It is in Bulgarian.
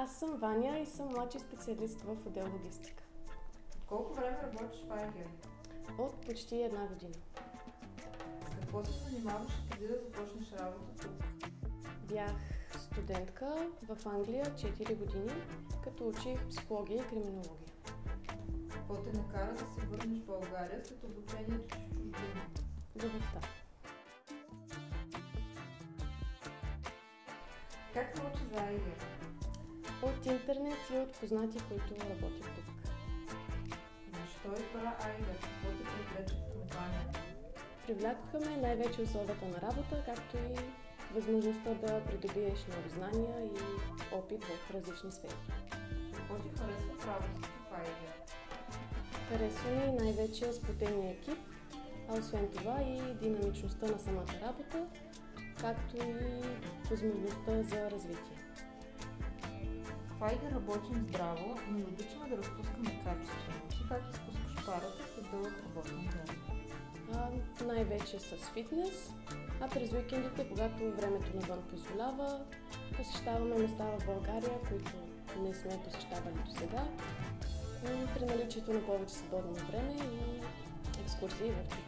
Аз съм Ваня и съм младши специалист в отдел логистика. Колко време работиш в Айгер? От почти една година. С какво се занимаваш преди да започнеш работа тук? Бях студентка в Англия 4 години, като учих психология и криминология. Какво те накара да се върнеш в България след обучението си в чужбина? Любовта. Как научи за Айгер? От интернет и от познати, които работят тук. Защо избра Айгер? Какво те привлече в компанията? Привлякоха ме най-вече условията на работа, както и възможността да придобиеш нови знания и опит в различни сфери. Какво ти харесва в работата в Айгер? Харесва ми най-вече сплотения екип, а освен това и динамичността на самата работа, както и възможността за развитие. В Айгер работим здраво, но обичаме да разпускаме качествено. Ти как изпускаш парата след дълъг работен ден? Най-вече с фитнес, а през уикендите, когато времето навън позволява, посещаваме места в България, които не сме посещавали до сега, при наличието на повече свободно време и екскурзии в чужбина.